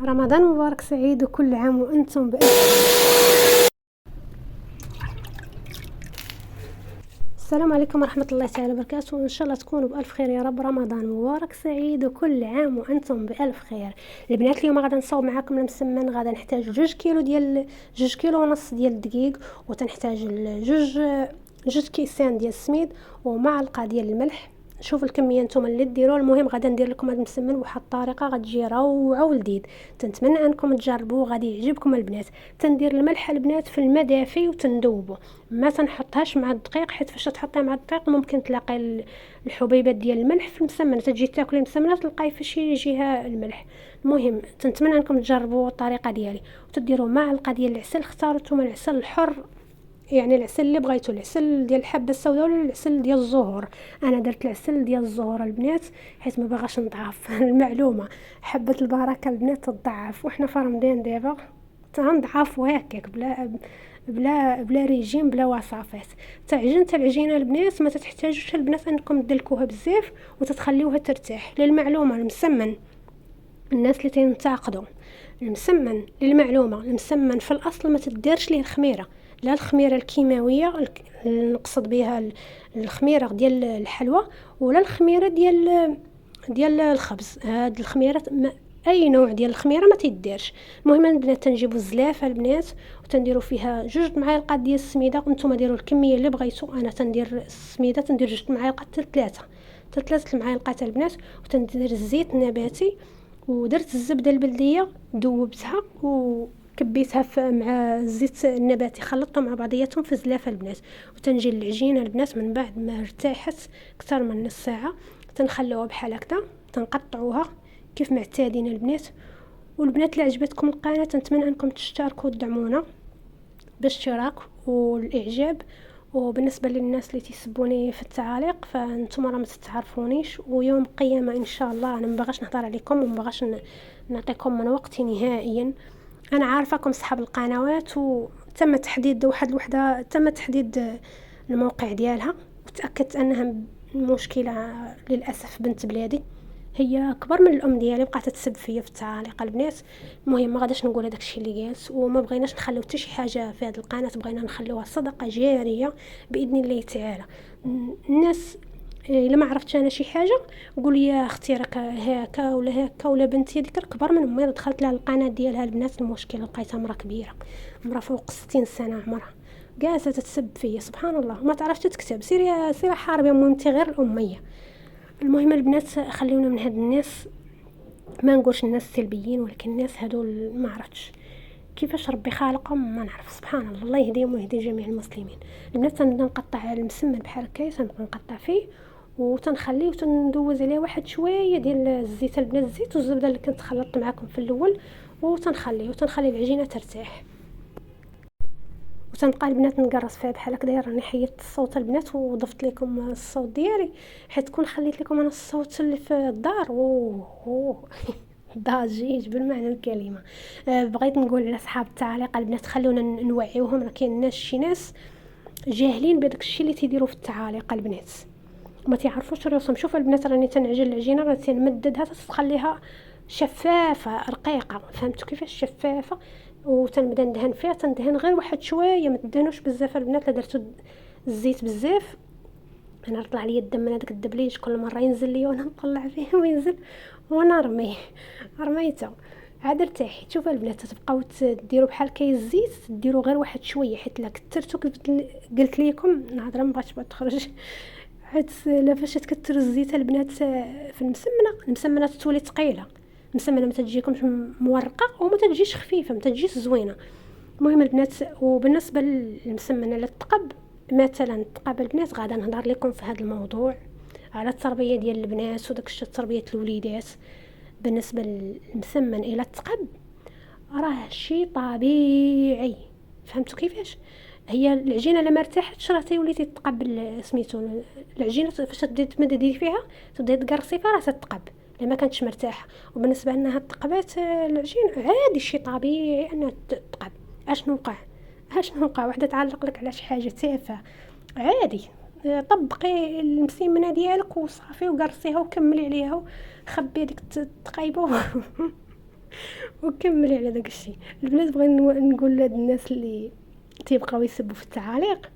رمضان مبارك سعيد وكل عام وأنتم بألف. السلام عليكم ورحمة الله تعالى وبركاته، وإن شاء الله تكونوا بألف خير يا رب. رمضان مبارك سعيد وكل عام وأنتم بألف خير. البنات اليوم غادا نصاوب معاكم المسمن. غادا نحتاج 2 كيلو ديال الدقيق، وتنحتاج جوج كيسان ديال السميد ومعلقة ديال الملح. شوفوا الكميه نتوما اللي ديروا. المهم غادا ندير لكم هذا المسمن بواحد الطريقه غتجي روعه ولذيذ. تنتمنى انكم تجربوه، غادي يعجبكم البنات. تندير الملح البنات في الماء دافي وتندوبه، ما تنحطهاش مع الدقيق، حيت فاش تحطيها مع الدقيق ممكن تلاقي الحبيبات ديال الملح في المسمنه، تجي تاكلي المسمنه تلقاي فاش يجيها الملح. المهم تنتمنى انكم تجربوا الطريقه ديالي. وتديروا معلقه ديال العسل، اختاروا نتوما العسل الحر، يعني العسل اللي بغيتو، العسل ديال الحبه السوداء ولا العسل ديال الزهور. انا درت العسل ديال الزهور البنات، حيت ما باغاش نضعف المعلومه، حبه البركه البنات تضعف، وحنا في رمضان دابا تنضعف هكاك بلا ريجيم بلا وصفات. تعجنت العجينه البنات ما تحتاجوش البنات انكم تدلكوها بزاف وتتخليوها ترتاح. للمعلومه المسمن، الناس اللي تنتقدوا المسمن، للمعلومه المسمن في الاصل ما تديرش ليه الخميره، لا الخميره الكيماويه نقصد بها الخميره ديال الحلوى، ولا الخميره ديال الخبز. هاد الخميرات اي نوع ديال الخميره ما تيديرش. المهم البنات تنجيبوا الزلافه البنات وتنديروا فيها 2 معالق ديال السميده، وانتم ديروا الكميه اللي بغيتو. انا تندير السميده تندير 2 معالق حتى 3 المعالق البنات. وتندير الزيت النباتي، ودرت الزبده البلديه ذوبتها وكبيتها مع الزيت النباتي، خلطتهم مع بعضياتهم في زلافه البنات. وتنجي العجينه البنات من بعد ما ارتاحت اكثر من نص ساعه تنخلوها بحال هكذا، تنقطعوها كيف ما اعتادين البنات. والبنات اللي عجبتكم القناه نتمنى انكم تشتركوا وتدعمونا باشتراك والاعجاب. وبالنسبه للناس اللي تيسبوني في التعاليق فانتم راه ما تتعرفونيش، ويوم قيامه ان شاء الله انا ما باغاش نهضر عليكم وما باغاش نعطيكم من وقتي نهائيا. انا عارفاكم صحاب القنوات، وتم تحديد واحد الوحده، تم تحديد الموقع ديالها، وتاكدت انها مشكله للاسف بنت بلادي، هي اكبر من الام ديالي، بقات تسب فيا في التعاليق البنات. المهم ما غاداش نقول هذاك الشيء اللي قالت، وما بغيناش نخليو حتى شي حاجه في هذه القناه، بغينا نخليوها صدقه جاريه باذن الله تعالى. الناس الا ما عرفتش انا شي حاجه قول لي يا اختي راك هكا ولا هكا، ولا بنتي هذيك كبر من امي دخلت لها القناه ديالها البنات. المشكل لقيتها مرا كبيره، مرا فوق 60 سنه عمرها، جالسه تتسب فيا سبحان الله، ما تعرفش تكتب. سيري حاربي مهمتي غير الاميه. المهم البنات خليونا من هاد الناس، ما نقولش الناس سلبيين، ولكن الناس هادول ما عرفتش كيفاش ربي خالقهم، ما نعرف سبحان الله، الله يهديهم ويهدي جميع المسلمين. البنات تنبدا نقطع المسمن بحال هكا، تنبدا نقطع فيه وتنخليه وتندوز عليه واحد شويه ديال الزيت البنات، الزيت والزبده اللي كنت خلطت معاكم في الاول، وتنخلي العجينه ترتاح. وتنبقى البنات نقرص فيها بحال هكذا. راني حيدت الصوت البنات وضفت لكم الصوت ديالي، حيت كون خليت لكم انا الصوت اللي في الدار ضجيج بالمعنى الكلمه. بغيت نقول على صحاب التعاليق البنات خلونا نوعيوهم، راه كاين شي ناس جاهلين بداك الشيء اللي تيديروا في التعاليق البنات، ما تعرفوش راسهم. شوف البنات راني تنعجن العجينه، راه تنمددها تخليها شفافه رقيقه، فهمتوا كيفاش شفافه. وتنبدا ندهن فيها، تندهن غير واحد شويه، ما تدهنوش بزاف البنات. لا درتو الزيت بزاف انا طلع لي الدم من هذاك الدبليج، كل مره ينزل لي وانا نطلع فيه وينزل وانا رميته عاد ارتاحي. شوف البنات تبقاو ديروا بحال كاي الزيت، ديروا غير واحد شويه، حيت لا كثرتو قلت لكم نهضر ما بغاتش تخرج، حيت لا فاش تكثروا الزيت البنات في المسمنه تولي ثقيله. المسمنه ما تجيكمش مورقه وما تجيش خفيفه، ما تجيش زوينه. المهم البنات، وبالنسبه للمسمنه للثقب مثلا، الثقب البنات غادا نهضر لكم في هذا الموضوع على التربيه ديال البنات وداك الشيء، تربيه الوليدات. بالنسبه للمسمن الى الثقب راه شيء طبيعي، فهمتوا كيفاش؟ هي العجينه لما ارتاحتش راه تيولي تتقبل سميتو العجينه، فاش تبداي تمددي فيها تبداي تقرصي فيها راه تتقب لما كانتش مرتاحه. وبالنسبه لنا هاد الثقبات العجين عادي شيء طبيعي انها تتقب. اش نوقع وحده تعلق لك على شي حاجه تافهه عادي. طبقي المسيمنه ديالك وصافي وقرصيها وكملي عليها وخبي ديك التقيبه وكملي على داك الشيء. البنات بغيت نقول لهاد الناس اللي تيبقاو يسبوا في التعاليق،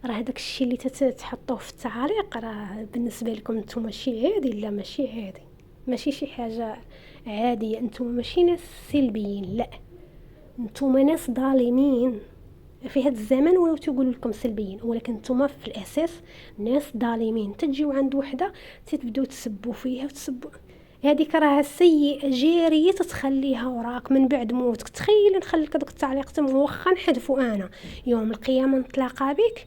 راه داك الشيء اللي تحطوه في التعاليق راه بالنسبه لكم نتوما شي عادي. لا ماشي عادي، ماشي شي حاجه عاديه. نتوما ماشي ناس سلبيين، لا، نتوما ناس ظالمين. في هذا الزمن ولاو تيقولوا لكم سلبيين، ولكن نتوما في الاساس ناس ظالمين. تجيو عند وحده تبداو تسبوا فيها وتسبوا، هذيك راه سيئه جاريه تتخليها وراك من بعد موتك. تخيل نخليك هذاك التعليق تم واخا نحذفوا انا يوم القيامه نتلاقى بك،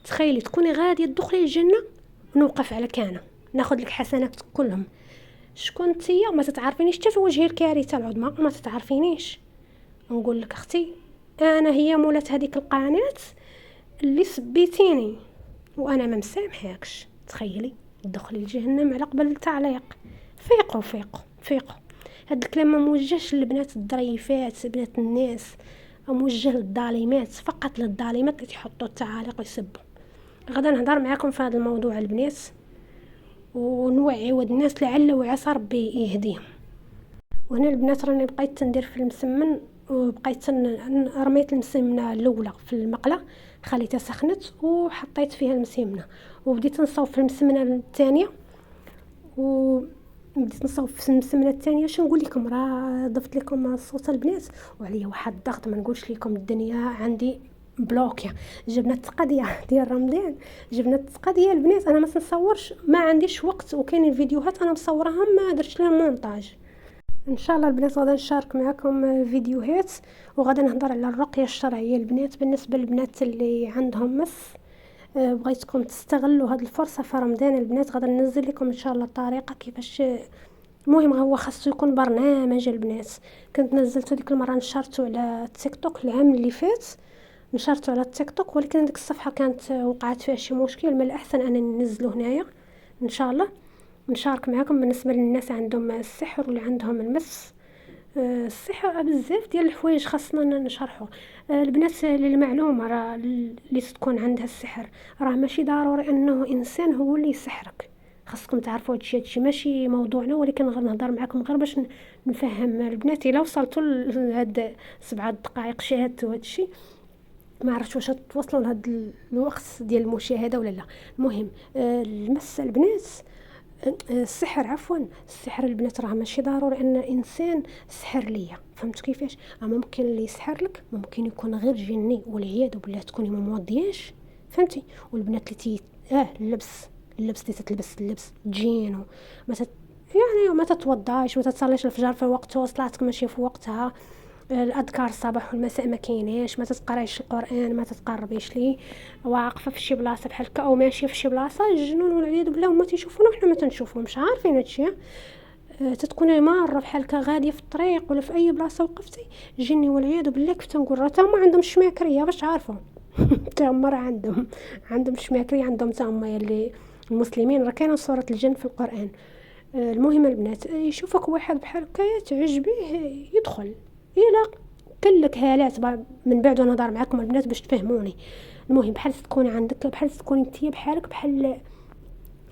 تخيلي تكوني غاديه تدخلي الجنه ونوقف على كان ناخذ لك حسناتك كلهم. شكون نتيا؟ ما تتعرفينيش حتى في وجهي الكارثه العظمى، ما تتعرفينيش. نقول لك اختي، انا هي مولات هذيك القناه اللي سبيتيني وانا ما مسامحاكش. تخيلي تدخلي لجهنم على قبل التعليق. فيقوا فيقوا فيقوا. هاد الكلام ما موجهش للبنات الظريفات بنات الناس، موجه للظالمات، فقط للظالمات اللي تحطوا التعاليق ويسبوا. غدا نهضر معاكم في هذا الموضوع البنات، ونوعيو الناس لعل وعسى ربي يهديهم. وهنا البنات راني بقيت ندير في المسمن، وبقيت رميت المسمنه الاولى في المقله، خليتها سخنت وحطيت فيها المسمنه، وبديت نصوب في المسمنه الثانيه، وبديت نصوب في المسمنه الثانيه. شنو نقول لكم، راه ضفت لكم صوت البنات وعليا واحد الضغط، ما نقولش لكم الدنيا عندي بلوكيا. جبنا التقضيه ديال رمضان، جبنا التقضيه البنات، انا ما نصورش، ما عنديش وقت، وكاين فيديوهات انا مصورها ما درتش لها مونتاج. ان شاء الله البنات غدا نشارك معكم فيديوهات، وغدا نهضر على الرقيه الشرعيه البنات بالنسبه للبنات اللي عندهم مس. بغيتكم تستغلوا هذه الفرصه في رمضان البنات. غدا ننزل لكم ان شاء الله الطريقه كيفاش. المهم هو خاصو يكون برنامج البنات. كنت نزلته ديك المره، نشرته على التيك توك العام اللي فات، نشرته على التيك توك، ولكن ديك الصفحه كانت وقعت فيها شي مشكل. من الاحسن ان ننزله هنايا ان شاء الله، نشارك معكم بالنسبه للناس عندهم السحر واللي عندهم المس. السحر بزاف ديال الحوايج خاصنا نشرحوا. البنات للمعلومه، راه اللي تكون عندها السحر راه ماشي ضروري انه انسان هو اللي يسحرك. خاصكم تعرفوا هادشي ماشي موضوعنا، ولكن غير نهضر معكم غير باش نفهم البنات. الا وصلتوا لهاد 7 دقائق شاهدتوا هادشي، ما عرفتش واش توصلوا لهاد الوقت ديال المشاهده ولا لا. المهم المس البنات، السحر عفوا، السحر البنات راه ماشي ضروري ان انسان سحر ليا. فهمت كيفاش؟ ممكن اللي يسحر لك ممكن يكون غير جني، والعياذ بالله تكوني ما موضياش. فهمتي؟ والبنات اللي اللبس اللي تتلبس اللبس جين ما يعني ما تتوضاش، ما تتصليش الفجر في وقته، صلاتك ماشي في وقتها، الاذكار الصباح والمساء ما كايناش، ما تتقرايش القران، ما تتقربيش ليه، واقفه في شي بلاصه بحال هكا او ماشيه في شي بلاصه الجنون والعياذ بالله هما تيشوفونا وحنا ما تنشوفهمش. عارفين هادشي؟ تتكوني ماره بحال هكا غاديه في الطريق ولا في اي بلاصه وقفتي، جني والعياذ بالله كيف تنقول راه هما عندهم الشماكريه باش تعرفوا. هما راه عندهم الشماكريه، عندهم هما اللي المسلمين راه كاينه سوره الجن في القران. المهم البنات يشوفك واحد بحال هكا تعجبيه يدخل الى كلك هالات من بعد نهضر معكم البنات باش تفهموني. المهم بحال تكوني عندك، بحال تكوني نتيا بحالك بحال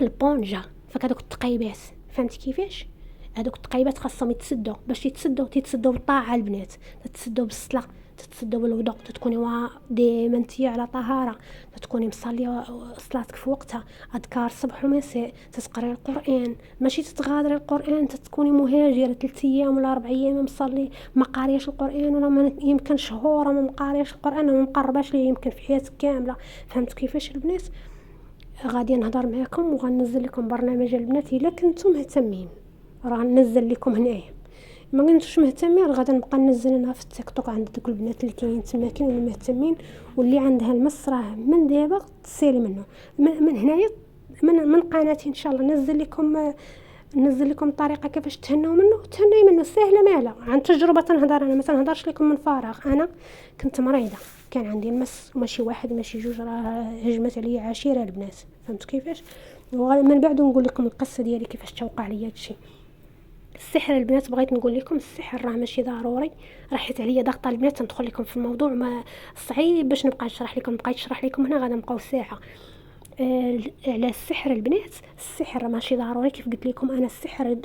البونجا فك هذوك التقيبات. فهمتي كيفاش؟ هذوك التقيبات خاصهم يتسدوا، باش تيتسدوا بالطاعه البنات، تتسدوا بالصلاه، تتسدوا بالوضوء، تكوني ديما نتيا على طهاره، تكوني مصليه صلاتك في وقتها، اذكار الصبح والمساء، تتقراي القران، ماشي تتغادري القران، تكوني مهاجره 3 ايام ولا 4 ايام مصلي ما قارياش القران، ولا ما يمكن شهور ما مقارياش القران وما مقرباش ليه يمكن في حياتك كامله. فهمت كيفاش البنات؟ غادي نهضر معكم وغننزل لكم برنامج البنات الا كنتم مهتمين، راه ننزل لكم هنايا. ما كنتوش مهتمين غادي نبقى ننزلها في التيك توك عند دوك البنات اللي كاينين تما كاينين مهتمين واللي عندها المس، راه من دابا تسالي منه من هنايا من قناتي ان شاء الله ننزل لكم طريقه كيفاش تهنوا منه. تهني منه سهله مالا، عن تجربه تنهضر، انا ما تنهضرش لكم من فراغ. انا كنت مريضه، كان عندي المس، ماشي واحد ماشي جوج، راه هجمت عليا عشيره البنات. فهمت كيفاش؟ ومن بعد نقول لكم القصه ديالي كيفاش توقع لي هادشي. السحر البنات بغيت نقول لكم السحر راه ماشي ضروري، راحت عليا ضغطه البنات ندخل لكم في الموضوع ما صعيب باش نبقى نشرح لكم، بقيت نشرح لكم هنا غادي نبقاو ساعه. على السحر البنات. السحر ماشي ضروري كيف قلت لكم انا، السحر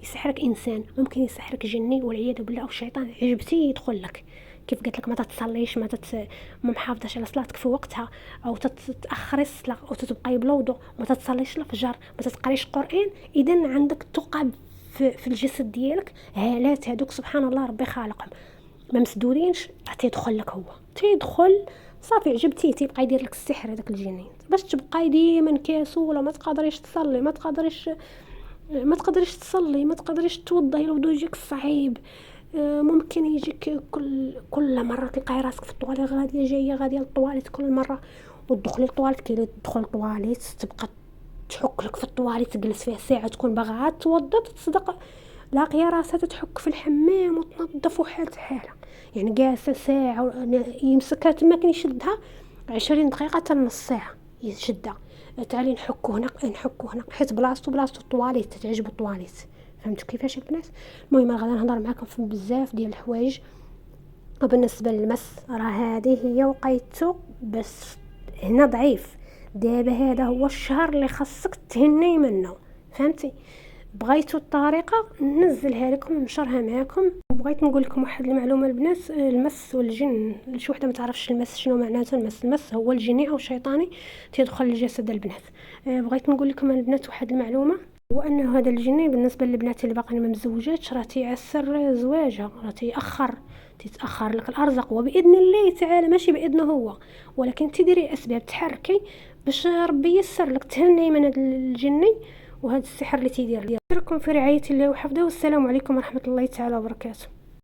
يسحرك انسان، ممكن يسحرك جني والعياذ بالله، او الشيطان عجبتي يدخل لك. كيف قلت لك ما تتصليش، ما محافظش على صلاتك في وقتها، او تتاخري الصلاه، او تتبقاي بلا وضوء، ما تتصليش الفجر، ما تتقريش قران، اذا عندك توقع في الجسد ديالك هالات هذوك سبحان الله ربي خالقهم ما مسدودينش، تيدخل لك هو تيدخل صافي عجبتيه، تيبقى يدير لك السحر هذاك الجنين باش تبقاي ديما كسوله، ما تقدريش تصلي، ما تقدريش تصلي، ما تقدريش توضئي، الوضوء يجيك صعيب. ممكن يجيك كل مره تلقاي راسك في الطواليت غاديه جايه غاديه للطواليت كل مره، وتدخلي للطواليت كي تدخل الطواليت تبقى تحك لك في الطواليت، تجلس فيها ساعه، تكون باغا توضى تصدق لاقيه راسها تحك في الحمام وتنظف وحالة حالة، يعني جالسه ساعه يمسكها تما كي يشدها 20 دقيقه حتى نص ساعه يشدها. تعالي نحكو هنا حيت بلاصتو الطواليت تعجبو الطواليت. فهمتوا كيفاش البنات؟ المهم غادي نهضر معكم في بزاف ديال الحوايج. وبالنسبه للمس راه هذه هي وقيته، بس هنا ضعيف. دابا هذا هو الشهر اللي خاصك تهني منه، فهمتي؟ بغيتوا الطريقه ننزلها لكم ونشرها معكم. وبغيت نقول لكم واحد المعلومه البنات، المس والجن، شي وحده ما تعرفش المس شنو معناته. المس هو الجني او الشيطاني تيدخل لجسد البنات. بغيت نقول لكم البنات واحد المعلومه، هو انه هذا الجني بالنسبه للبنات اللي باقيين ما مزوجاتش راه تيعسر زواجها، راه تتاخر لك الارزاق، وباذن الله تعالى ماشي باذنه هو، ولكن تديري اسباب تحركي باش ربي ييسر لك تهني من هذا الجني وهذا السحر اللي تيدير لكم. في رعايه الله وحفظه، والسلام عليكم ورحمه الله تعالى وبركاته.